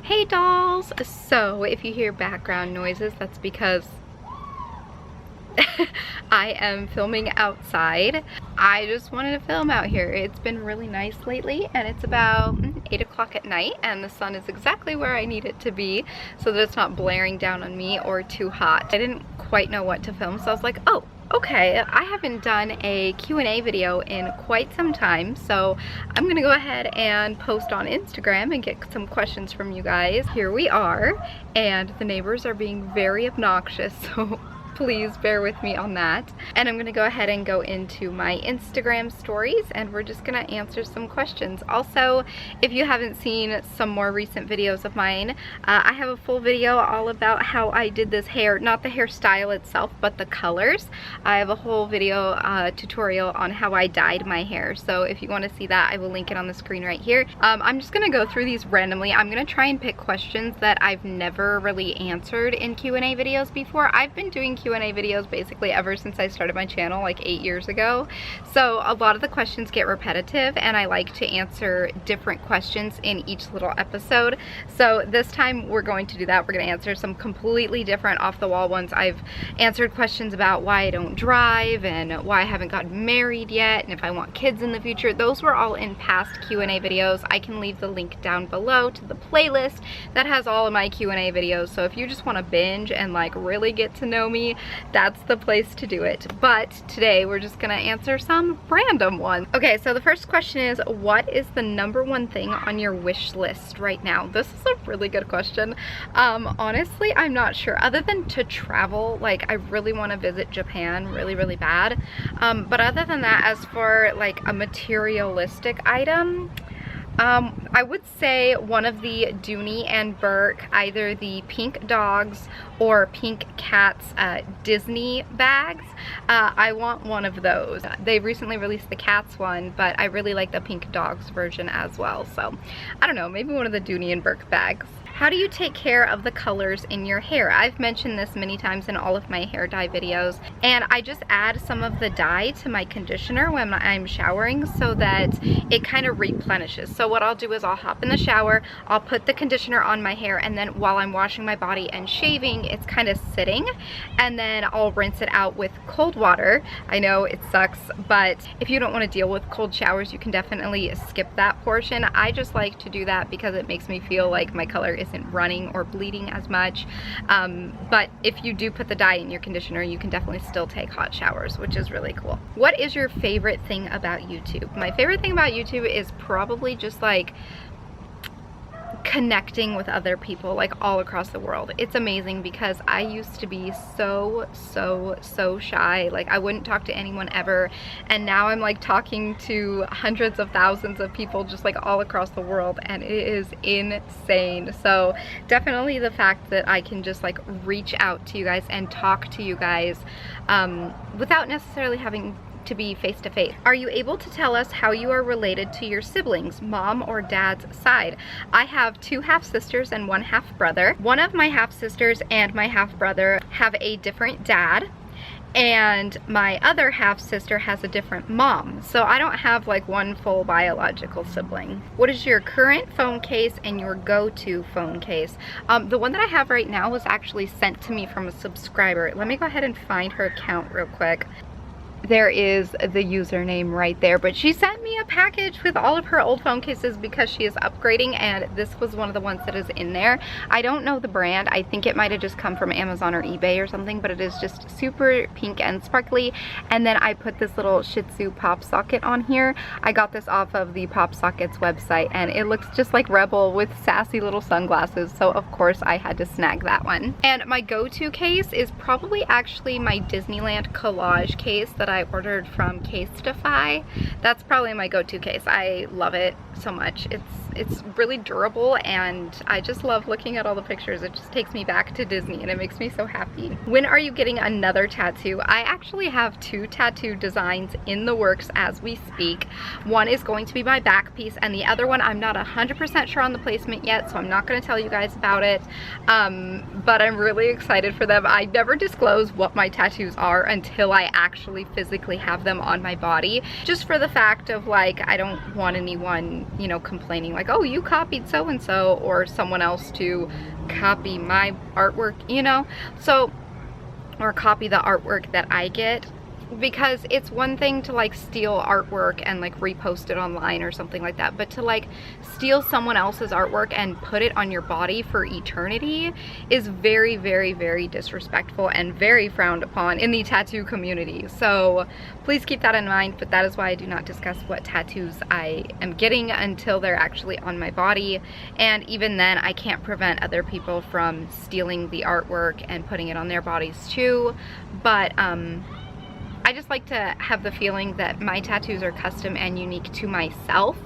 Hey dolls! So if you hear background noises, that's because I am filming outside. I just wanted to film out here. It's been really nice lately and it's about 8 o'clock at night and the sun is exactly where I need it to be so that it's not blaring down on me or too hot. I didn't quite know what to film, so I was like, oh, okay, I haven't done a Q&A video in quite some time, so I'm gonna go ahead and post on Instagram and get some questions from you guys. Here we are, and the neighbors are being very obnoxious, so please bear with me on that. And I'm gonna go ahead and go into my Instagram stories and we're just gonna answer some questions. Also, if you haven't seen some more recent videos of mine, I have a full video all about how I did this hair, not the hairstyle itself, but the colors. I have a whole video tutorial on how I dyed my hair. So if you wanna see that, I will link it on the screen right here. I'm just gonna go through these randomly. I'm gonna try and pick questions that I've never really answered in Q&A videos before. I've been doing Q&A videos basically ever since I started my channel like 8 years ago. So a lot of the questions get repetitive and I like to answer different questions in each little episode. So this time we're going to do that. We're going to answer some completely different off the wall ones. I've answered questions about why I don't drive and why I haven't gotten married yet and if I want kids in the future. Those were all in past Q&A videos. I can leave the link down below to the playlist that has all of my Q&A videos. So if you just want to binge and like really get to know me, that's the place to do it. But today we're just gonna answer some random ones. Okay, so the first question is, what is the #1 thing on your wish list right now? This is a really good question. Honestly, I'm not sure. Other than to travel, like I really want to visit Japan really bad. But other than that, as for like a materialistic item, I would say one of the Dooney and Burke, either the pink dogs or pink cats Disney bags. I want one of those. They recently released the cats one, but I really like the pink dogs version as well. So I don't know, maybe one of the Dooney and Burke bags. How do you take care of the colors in your hair? I've mentioned this many times in all of my hair dye videos, and I just add some of the dye to my conditioner when I'm showering so that it kind of replenishes. So what I'll do is I'll hop in the shower, I'll put the conditioner on my hair, and then while I'm washing my body and shaving, it's kind of sitting, and then I'll rinse it out with cold water. I know it sucks, but if you don't want to deal with cold showers, you can definitely skip that portion. I just like to do that because it makes me feel like my color isn't running or bleeding as much. But if you do put the dye in your conditioner, you can definitely still take hot showers, which is really cool. What is your favorite thing about YouTube? My favorite thing about YouTube is probably just like connecting with other people like all across the world. It's amazing because I used to be so shy. Like I wouldn't talk to anyone ever, and now I'm like talking to hundreds of thousands of people just like all across the world, and it is insane. So definitely the fact that I can just like reach out to you guys and talk to you guys without necessarily having to be face to face. Are you able to tell us how you are related to your siblings, mom or dad's side? I have 2 half-sisters and 1 half-brother. One of my half-sisters and my half-brother have a different dad, and my other half-sister has a different mom. So I don't have like one full biological sibling. What is your current phone case and your go-to phone case? The one that I have right now was actually sent to me from a subscriber. Let me go ahead and find her account real quick. There is the username right there, but she sent me a package with all of her old phone cases because she is upgrading, and this was one of the ones that is in there. I don't know the brand. I think it might have just come from Amazon or eBay or something, but it is just super pink and sparkly. And then I put this little Shih Tzu pop socket on here. I got this off of the Pop Sockets website, and it looks just like Rebel with sassy little sunglasses, so of course I had to snag that one. And my go-to case is probably actually my Disneyland collage case that I ordered from Casetify. That's probably my go-to case. I love it so much. It's really durable, and I just love looking at all the pictures. It just takes me back to Disney and it makes me so happy. When are you getting another tattoo? I actually have 2 tattoo designs in the works as we speak. One is going to be my back piece, and the other one I'm not 100% sure on the placement yet, so I'm not going to tell you guys about it. But I'm really excited for them. I never disclose what my tattoos are until I actually physically have them on my body, just for the fact of like I don't want anyone, you know, complaining like, like, oh, you copied so-and-so, or someone else to copy my artwork, you know? So, or copy the artwork that I get. Because it's one thing to like steal artwork and like repost it online or something like that, but to like steal someone else's artwork and put it on your body for eternity is very, very, very disrespectful and very frowned upon in the tattoo community. So please keep that in mind, but that is why I do not discuss what tattoos I am getting until they're actually on my body. And even then, I can't prevent other people from stealing the artwork and putting it on their bodies too. But I just like to have the feeling that my tattoos are custom and unique to myself,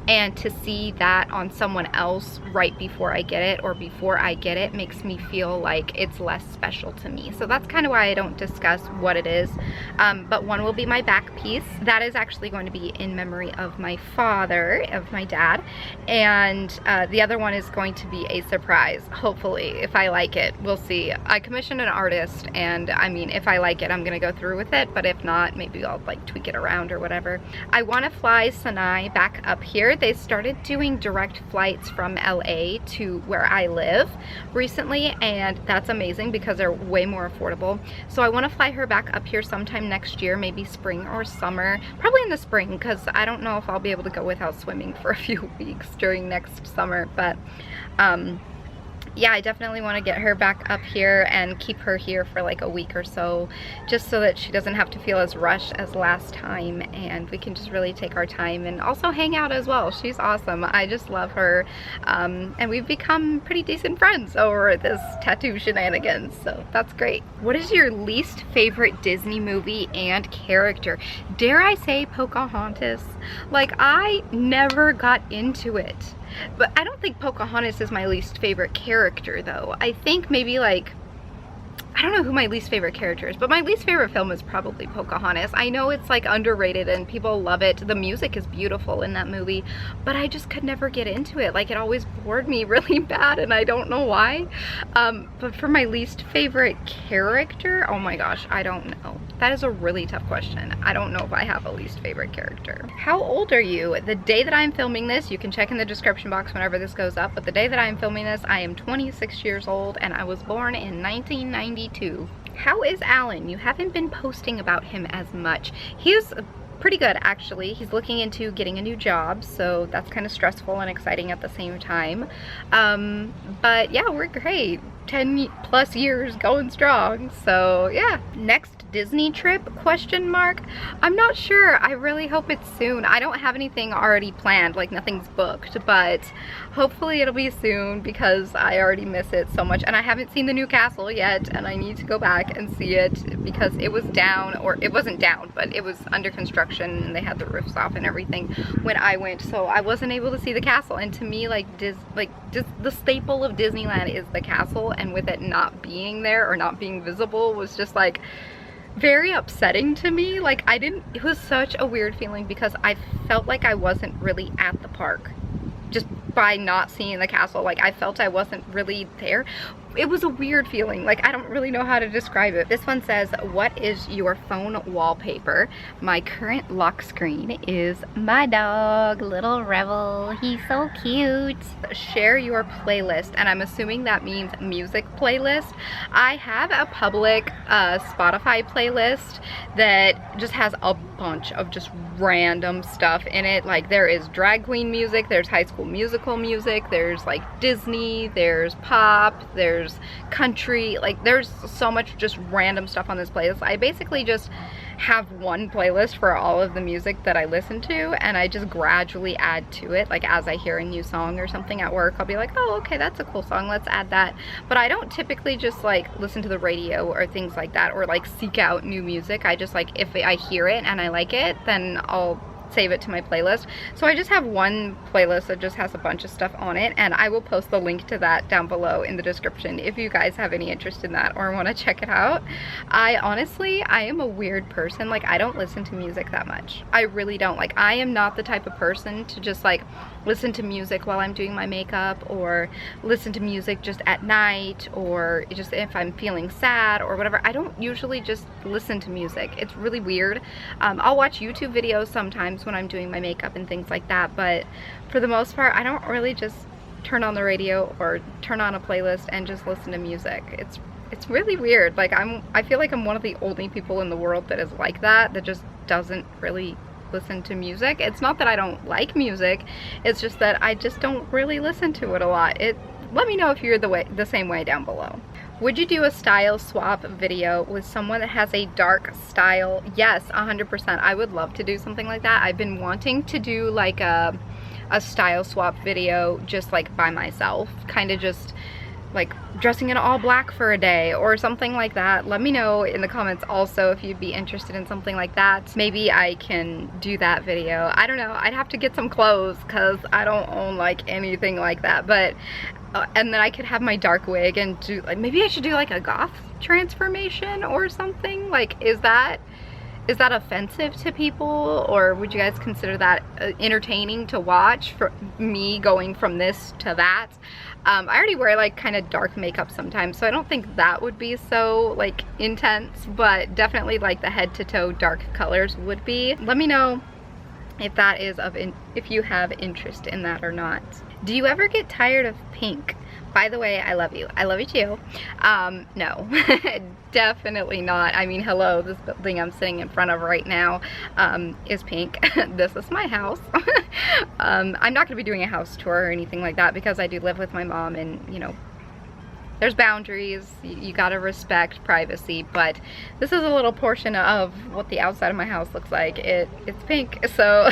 and to see that on someone else right before I get it or before I get it makes me feel like it's less special to me. So that's kind of why I don't discuss what it is. But one will be my back piece. That is actually going to be in memory of my father, of my dad, and the other one is going to be a surprise, hopefully, if I like it. We'll see. I commissioned an artist, and I mean, if I like it, I'm gonna go through with it, but if not, maybe I'll like tweak it around or whatever. I want to fly Sinai back up here. They started doing direct flights from LA to where I live recently, and that's amazing because they're way more affordable. So I want to fly her back up here sometime next year, maybe spring or summer, probably in the spring, because I don't know if I'll be able to go without swimming for a few weeks during next summer. But yeah, I definitely want to get her back up here and keep her here for like a week or so, just so that she doesn't have to feel as rushed as last time, and we can just really take our time and also hang out as well. She's awesome. I just love her, and we've become pretty decent friends over this tattoo shenanigans, so that's great. What is your least favorite Disney movie and character? Dare I say Pocahontas? Like, I never got into it. But I don't think Pocahontas is my least favorite character, though. I think maybe like, I don't know who my least favorite character is, but my least favorite film is probably Pocahontas. I know it's like underrated and people love it. The music is beautiful in that movie, but I just could never get into it. Like, it always bored me really bad, and I don't know why. But for my least favorite character, oh my gosh, I don't know. That is a really tough question. I don't know if I have a least favorite character. How old are you? The day that I'm filming this, you can check in the description box whenever this goes up, but the day that I'm filming this, I am 26 years old, and I was born in 1992. How is Alan? You haven't been posting about him as much. He is pretty good, actually. He's looking into getting a new job, so that's kind of stressful and exciting at the same time. But yeah, we're great. 10 plus years going strong, so yeah. Next Disney trip, question mark? I'm not sure. I really hope it's soon. I don't have anything already planned, like nothing's booked, but hopefully it'll be soon because I already miss it so much, and I haven't seen the new castle yet, and I need to go back and see it because it was down, or it wasn't down, but it was under construction and they had the roofs off and everything when I went, so I wasn't able to see the castle. And to me, like the staple of Disneyland is the castle, and with it not being there or not being visible was just like very upsetting to me. Like, it was such a weird feeling because I felt like I wasn't really at the park just by not seeing the castle. Like, I felt I wasn't really there. It was a weird feeling. Like, I don't really know how to describe it. This one says, what is your phone wallpaper? My current lock screen is my dog, Little Rebel. He's so cute. Share your playlist, and I'm assuming that means music playlist. I have a public Spotify playlist that just has a bunch of just random stuff in it. Like, there is drag queen music, there's High School Musical music, there's like Disney, there's pop, there's country, like there's so much just random stuff on this playlist. I basically just have one playlist for all of the music that I listen to, and I just gradually add to it. Like, as I hear a new song or something at work, I'll be like, oh, okay, that's a cool song, let's add that. But I don't typically just like listen to the radio or things like that, or like seek out new music. I just like, if I hear it and I like it, then I'll save it to my playlist. So I just have one playlist that just has a bunch of stuff on it, and I will post the link to that down below in the description if you guys have any interest in that or want to check it out. I am a weird person. Like, I don't listen to music that much. I really don't. Like, I am not the type of person to just like listen to music while I'm doing my makeup, or listen to music just at night, or just if I'm feeling sad or whatever. I don't usually just listen to music. It's really weird. I'll watch YouTube videos sometimes when I'm doing my makeup and things like that, but for the most part, I don't really just turn on the radio or turn on a playlist and just listen to music. It's really weird. Like, I feel like I'm one of the only people in the world that is like that just doesn't really listen to music. It's not that I don't like music, it's just that I just don't really listen to it a lot. Let me know if you're the same way down below. Would you do a style swap video with someone that has a dark style? Yes, 100%. I would love to do something like that. I've been wanting to do like a style swap video just like by myself, kind of just like dressing in all black for a day or something like that. Let me know in the comments also if you'd be interested in something like that. Maybe I can do that video. I don't know. I'd have to get some clothes because I don't own like anything like that. But and then I could have my dark wig and do like, maybe I should do like a goth transformation or something. Like, is that offensive to people, or would you guys consider that entertaining to watch, for me going from this to that? I already wear like kind of dark makeup sometimes, so I don't think that would be so like intense, but definitely like the head to toe dark colors would be. Let me know if that is if you have interest in that or not. Do you ever get tired of pink? By the way, I love you. I love you too. No, definitely not. I mean, hello, this building I'm sitting in front of right now is pink. This is my house. I'm not gonna be doing a house tour or anything like that because I do live with my mom, and you know, there's boundaries. You gotta respect privacy, but this is a little portion of what the outside of my house looks like. It's pink, so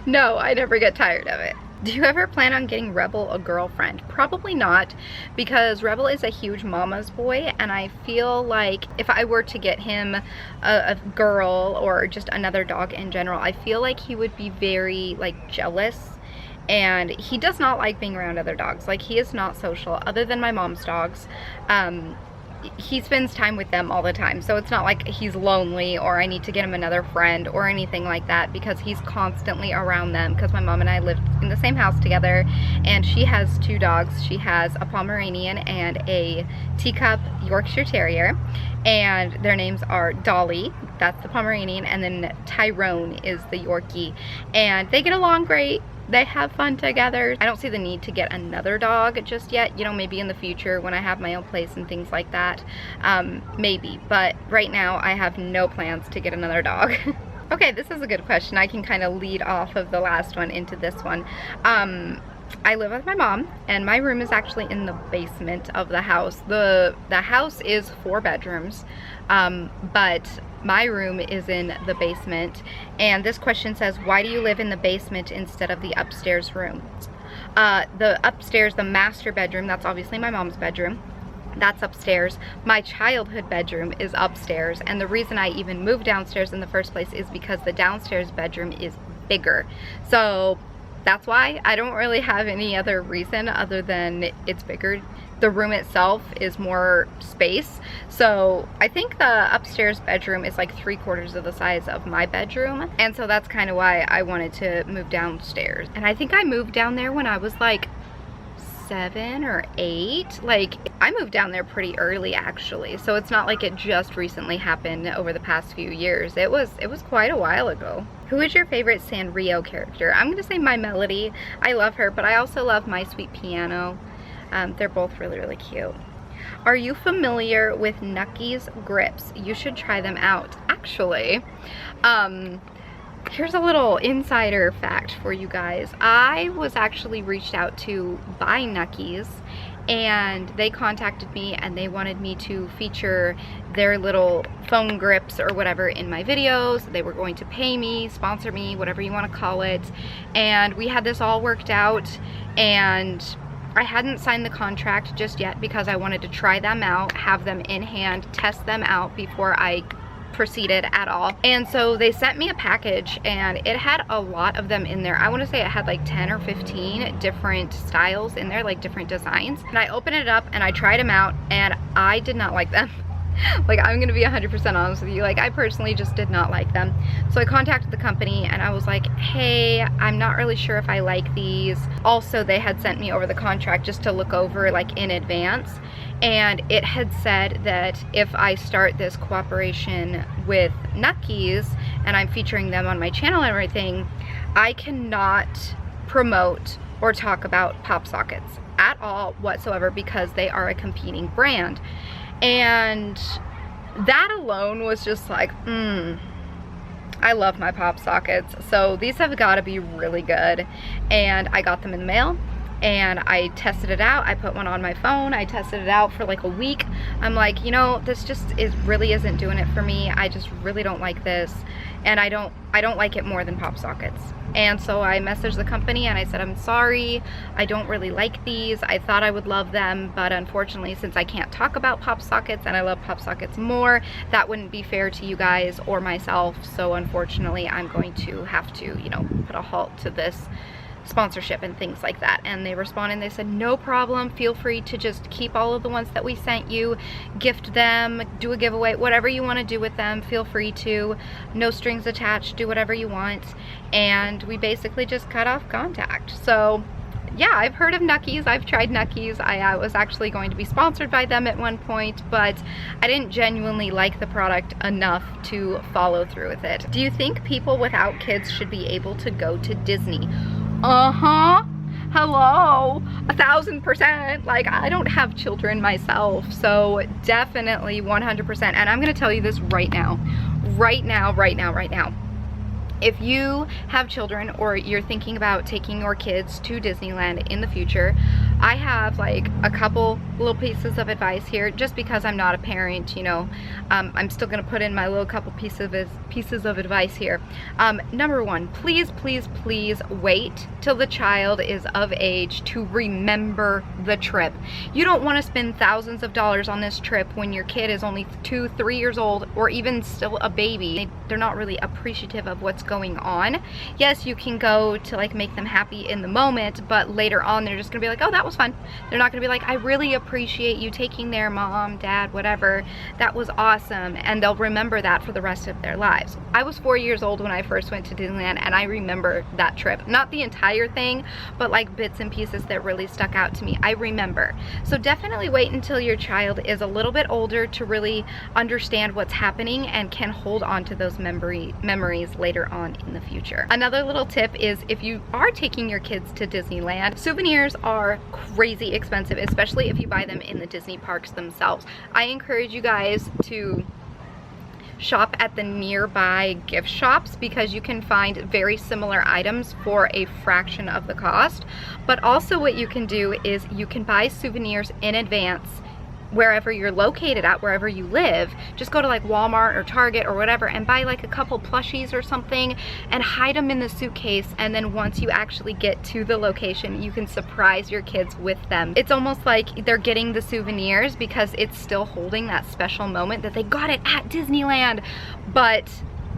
no, I never get tired of it. Do you ever plan on getting Rebel a girlfriend? Probably not, because Rebel is a huge mama's boy, and I feel like if I were to get him a girl or just another dog in general, I feel like he would be very like jealous, and he does not like being around other dogs. Like, he is not social other than my mom's dogs. He spends time with them all the time, so it's not like he's lonely or I need to get him another friend or anything like that, because he's constantly around them, because my mom and I live in the same house together, and she has two dogs. She has a Pomeranian and a teacup Yorkshire Terrier, and their names are Dolly, that's the Pomeranian, and then Tyrone is the Yorkie, and they get along great. They have fun together. I don't see the need to get another dog just yet. You know, maybe in the future when I have my own place and things like that, maybe. But right now I have no plans to get another dog. Okay, this is a good question. I can kind of lead off of the last one into this one. I live with my mom, and my room is actually in the basement of the house. The house is 4 bedrooms, but my room is in the basement. And this question says, why do you live in the basement instead of the upstairs room? The upstairs, the master bedroom, that's obviously my mom's bedroom. That's upstairs. My childhood bedroom is upstairs, and the reason I even moved downstairs in the first place is because the downstairs bedroom is bigger. So that's why. I don't really have any other reason other than it's bigger. The room itself is more space. So I think the upstairs bedroom is like 3/4 of the size of my bedroom. And so that's kind of why I wanted to move downstairs. And I think I moved down there when I was like 7 or 8. Like, I moved down there pretty early actually. So it's not like it just recently happened over the past few years. It was quite a while ago. Who is your favorite Sanrio character? I'm gonna say My Melody. I love her, but I also love My Sweet Piano. They're both really, really cute. Are you familiar with Nuckys grips? You should try them out. Actually, here's a little insider fact for you guys. I was actually reached out to by Nuckys, and they contacted me and they wanted me to feature their little foam grips or whatever in my videos. They were going to pay me, sponsor me, whatever you want to call it. And we had this all worked out, and I hadn't signed the contract just yet because I wanted to try them out, have them in hand, test them out before I proceeded at all. And so they sent me a package, and it had a lot of them in there. I want to say it had like 10 or 15 different styles in there, like different designs. And I opened it up and I tried them out, and I did not like them. Like, I'm gonna be 100% honest with you. Like, I personally just did not like them. So I contacted the company and I was like, hey, I'm not really sure if I like these. Also, they had sent me over the contract just to look over like in advance. And it had said that if I start this cooperation with Nuckys and I'm featuring them on my channel and everything, I cannot promote or talk about pop sockets at all whatsoever because they are a competing brand. And that alone was just like, I love my pop sockets. So these have got to be really good. And I got them in the mail and I tested it out. I put one on my phone. I tested it out for like a week. I'm like, you know, this just really isn't doing it for me. I just really don't like this. And I don't like it more than pop sockets. And so I messaged the company and I said, I'm sorry, I don't really like these. I thought I would love them, but unfortunately, since I can't talk about pop sockets and I love pop sockets more, that wouldn't be fair to you guys or myself. So unfortunately, I'm going to have to, you know, put a halt to this sponsorship and things like that. And they responded and they said, no problem, feel free to just keep all of the ones that we sent you, gift them, do a giveaway, whatever you want to do with them, feel free to, no strings attached, do whatever you want. And we basically just cut off contact. So yeah, I've heard of Nuckys, I've tried Nuckys. I was actually going to be sponsored by them at one point, but I didn't genuinely like the product enough to follow through with it. Do you think people without kids should be able to go to Disney? Hello, 1000%. Like, I don't have children myself, so definitely 100%. And I'm gonna tell you this right now. If you have children or you're thinking about taking your kids to Disneyland in the future, I have like a couple little pieces of advice here, just because I'm not a parent, you know. I'm still gonna put in my little couple pieces of advice here. Number one, please wait till the child is of age to remember the trip. You don't wanna spend thousands of dollars on this trip when your kid is only 2-3 years old or even still a baby. They're not really appreciative of what's going on. Yes, you can go to like make them happy in the moment, but later on they're just gonna be like, oh, that was fun. They're not gonna be like, I really appreciate you taking there, mom, dad, whatever. That was awesome. And they'll remember that for the rest of their lives. I was 4 years old when I first went to Disneyland, and I remember that trip. Not the entire thing, but like bits and pieces that really stuck out to me. I remember. So definitely wait until your child is a little bit older to really understand what's happening and can hold on to those memories later on in the future. Another little tip is, if you are taking your kids to Disneyland, souvenirs are crazy expensive, especially if you buy them in the Disney parks themselves. I encourage you guys to shop at the nearby gift shops because you can find very similar items for a fraction of the cost. But also what you can do is you can buy souvenirs in advance wherever you're located at, wherever you live. Just go to like Walmart or Target or whatever and buy like a couple plushies or something and hide them in the suitcase, and then once you actually get to the location, you can surprise your kids with them. It's almost like they're getting the souvenirs because it's still holding that special moment that they got it at Disneyland, but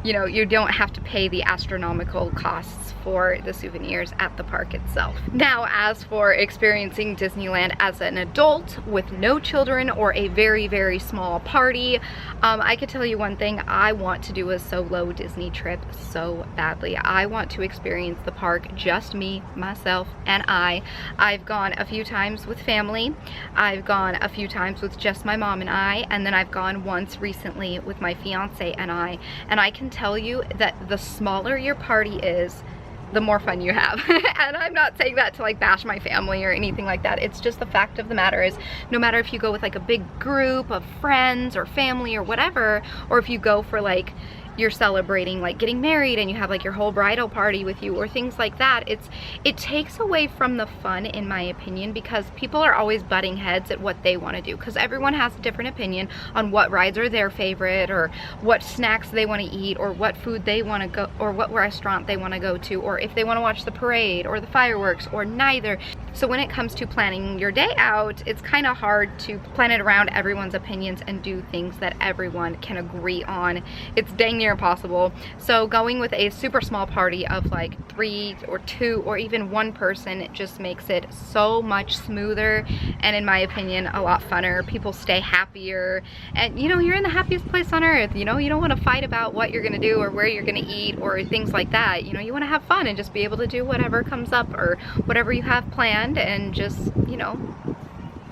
you know, you don't have to pay the astronomical costs for the souvenirs at the park itself. Now, as for experiencing Disneyland as an adult with no children or a very small party, I could tell you one thing: I want to do a solo Disney trip so badly. I want to experience the park just me, myself, and I. I've gone a few times with family, I've gone a few times with just my mom and I, and then I've gone once recently with my fiance and I can tell you that the smaller your party is, the more fun you have. And I'm not saying that to like bash my family or anything like that. It's just the fact of the matter is, no matter if you go with like a big group of friends or family or whatever, or if you go for like you're celebrating like getting married and you have like your whole bridal party with you or things like that, it takes away from the fun, in my opinion, because people are always butting heads at what they want to do, because everyone has a different opinion on what rides are their favorite, or what snacks they want to eat, or what food they want to go, or what restaurant they want to go to, or if they want to watch the parade or the fireworks, or neither. So when it comes to planning your day out, it's kind of hard to plan it around everyone's opinions and do things that everyone can agree on. It's dang near near impossible. So going with a super small party of like 3 or 2 or even 1 person, it just makes it so much smoother and, in my opinion, a lot funner. People stay happier, and you know, you're in the happiest place on earth. You know, you don't want to fight about what you're gonna do or where you're gonna eat or things like that. You know, you want to have fun and just be able to do whatever comes up or whatever you have planned, and just, you know,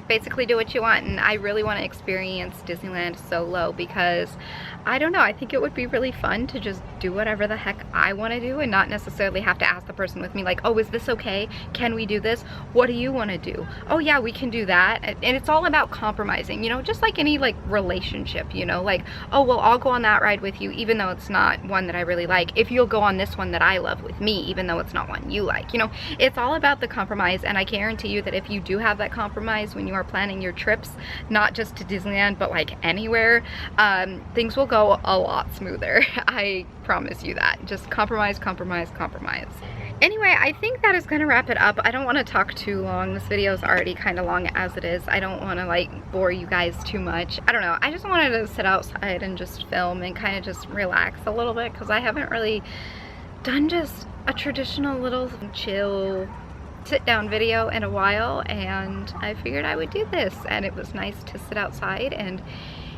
basically do what you want. And I really want to experience Disneyland solo because I don't know, I think it would be really fun to just do whatever the heck I want to do and not necessarily have to ask the person with me like, oh, is this okay? Can we do this? What do you want to do? Oh yeah, we can do that. And it's all about compromising, you know, just like any like relationship, you know, like, oh well, I'll go on that ride with you even though it's not one that I really like, if you'll go on this one that I love with me even though it's not one you like. You know, it's all about the compromise, and I guarantee you that if you do have that compromise when you are planning your trips, not just to Disneyland but like anywhere, things will go a lot smoother. I promise you that. Just compromise, compromise, compromise. Anyway, I think that is going to wrap it up. I don't want to talk too long. This video is already kind of long as it is. I don't want to like bore you guys too much. I don't know. I just wanted to sit outside and just film and kind of just relax a little bit because I haven't really done just a traditional little chill sit down video in a while, and I figured I would do this, and it was nice to sit outside and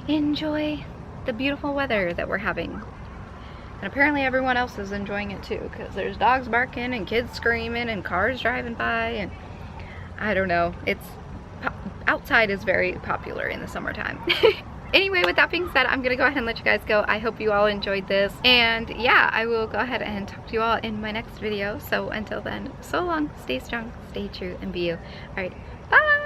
enjoy the beautiful weather that we're having. And apparently everyone else is enjoying it too, because there's dogs barking and kids screaming and cars driving by, and I don't know, it's outside is very popular in the summertime. Anyway, with that being said, I'm gonna go ahead and let you guys go. I hope you all enjoyed this, and yeah, I will go ahead and talk to you all in my next video. So until then, so long, stay strong, stay true, and be you. All right, bye.